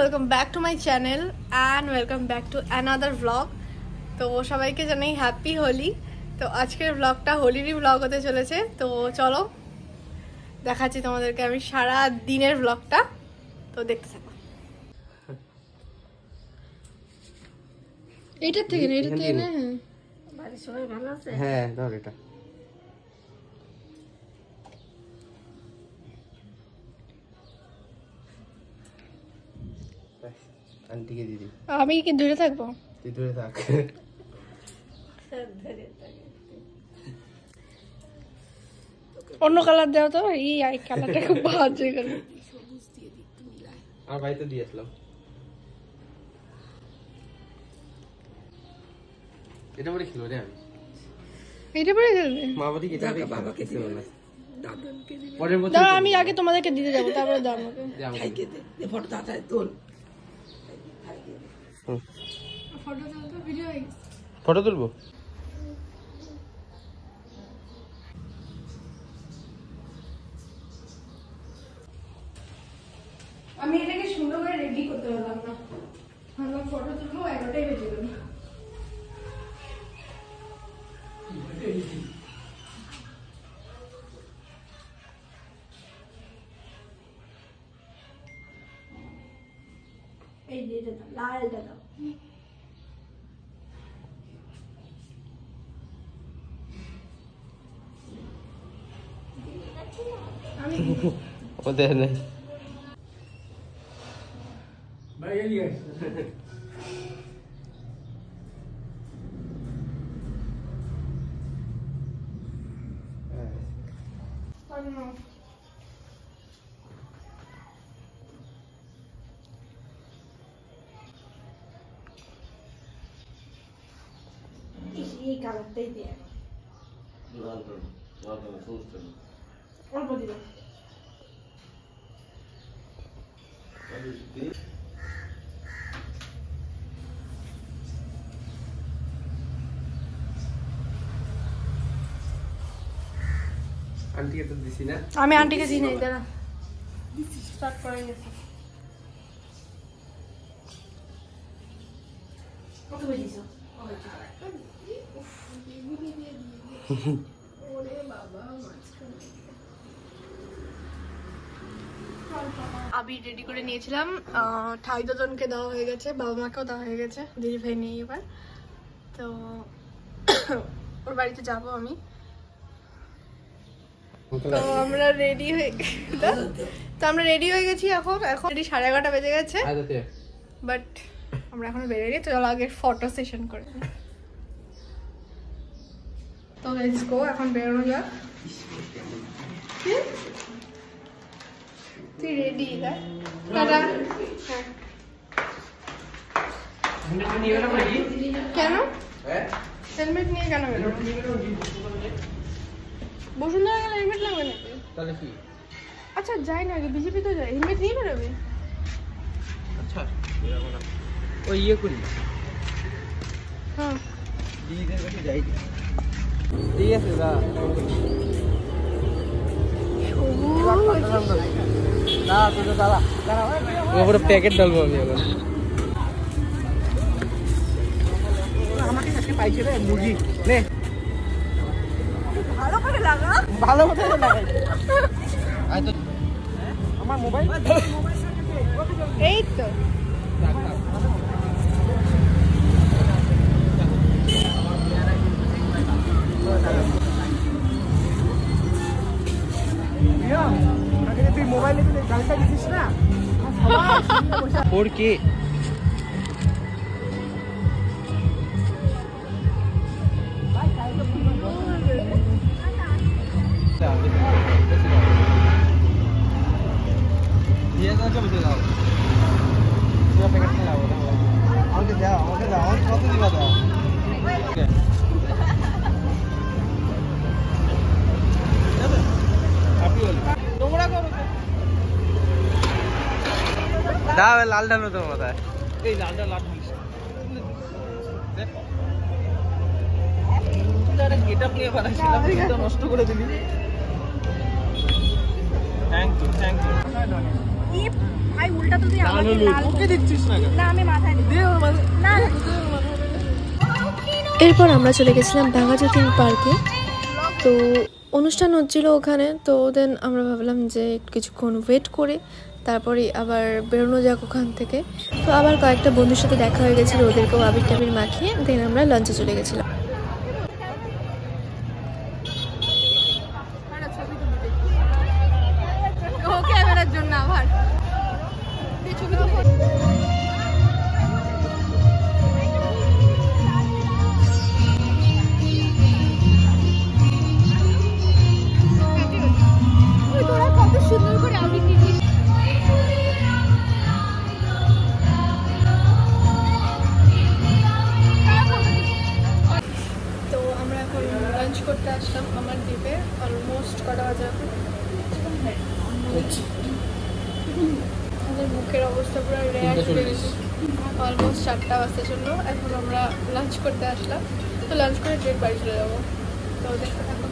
welcome back to my channel and welcome back to another vlog. তো সবাইকে জানাই happy Holi. তো আজকের ব্লগটা হোলিরই ব্লগ হতে চলেছে। তো চলো দেখাচ্ছি তোমাদেরকে আমি সারা দিনের ব্লগটা, তো দেখতে থাকো। এইটার থেকে না, এটা থেকে না, বাড়ির সবাই ভালো আছে? হ্যাঁ ধর এটা। আন্টিকে দিদি। আমি কি দূরে থাকবো? তুই দূরে থাক। অন্য কালার দাও তো, এই আই কালারটা খুব বাজে গেল। আর বাড়িতে দিয়ে আসলাম। এটা পরে খেলো রে আমি। এটা পরে খেলবে? মা বাড়ি কি যাবে? বাবাকে দিও না। দাদনকে দিবি। পরের বছর দাও, আমি আগে তোমাদেরকে দিতে যাব, তারপরে দাও আমাকে। খাইকে দে ফটো তাড়াতাড়ি তোল। ফটো তুলতে ভিডিও হয়ে গেছে। ফটো তুলবো? আমি এটাকে সুন্দর করে রেডি করতে পারলাম না। আমরা ফটো তুলবো, 11টাই বেজে গেল। এই যে এটা লালটা দাও। আমি ওদের নেই ভাই এলিয়ে এই কালারটাই দিয়ে অল্প দিল। আন্টিকে তো দিছি না। আমি আন্টিকে দিই নাই, দাঁড়া স্টার্ট করে গেছে। কত বেজিছো? আমি রেডি করে নিয়েছিলাম, ঠাই দুজনকে দেওয়া হয়ে গেছে, বাবা মাকেও দেওয়া হয়ে গেছে, দিদি ভাই নেই এবার। তো ওর বাড়িতে যাব আমি। তো আমরা রেডি হয়ে গেছি। এখন 11:30 বেজে গেছে, বাট আমরা এখন বেরোইনি। তো চলো আগে ফটো সেশন করে নিই। তো লেটস গো, এখন বেরোনো যাক। তুই রেডি? টাটা। কেন হেলমেট নিয়ে কেন বেরোবো? বসুন্ধরা গেলে হেলমেট লাগবে নাকি? তাহলে কি? আচ্ছা যাই না, আগে বিজেপি তো যাই, হেলমেট নিয়ে বেরোবে? আচ্ছা ওই ইয়ে করি। হ্যাঁ দিদিদের কাছে যাই। ঠিক আছে দা। না তুই তো দাঁড়া দাঁড়া, ওপরে প্যাকেট ডালবো আমি এখন। আমাকে আজকে পাইছে রে মুরগি নে, ভালো করে লাগা, ভালো করে লাগাই। আয় তো আমার মোবাইল, এই তো তুই মোবাইলে গাড়িটা দিছিস না 4K। আমাকে দাও কত দিবা দাও। নোংরা করো। দাও লাল ঢালো তোর মাথায়। এই লালটা লাল ঢালিস দেখো এটা গেটআপ নিয়ে বানাইছিলাম এটা নষ্ট করে দিলি। থ্যাংক ইউ ই ভাই উল্টা তো তুই আমাকে লাল ওকে দিচ্ছিস না না আমি মাথায় দে ওর মাথায় না এরপর আমরা চলে গেছিলাম ভাঙাচোতিং পার্কে। তো অনুষ্ঠান হচ্ছিল ওখানে, তো দেন আমরা ভাবলাম যে কিছুক্ষণ ওয়েট করে তারপরে আবার বেরোনো যাক ওখান থেকে। তো আবার কয়েকটা বন্ধুর সাথে দেখা হয়ে গেছিলো, ওদেরকেও আবির টাবির মাখিয়ে দেন আমরা লাঞ্চে চলে গেছিলাম। ক্যামেরার জন্য আবার কত সুন্দর করে আবির নিয়েছিস। তো আমরা এখন লাঞ্চ করতে আসলাম আমার দ্বীপে। অলমোস্ট কটা বাজে এখন, আমাদের মুখের অবস্থা পুরো রেয়ার হয়ে গেছে। অলমোস্ট 4টা বাজতে চললো, এখন আমরা লাঞ্চ করতে আসলাম। তো লাঞ্চ করে ডিরেক্ট বাড়ি চলে যাবো। তো দেখতে থাকো।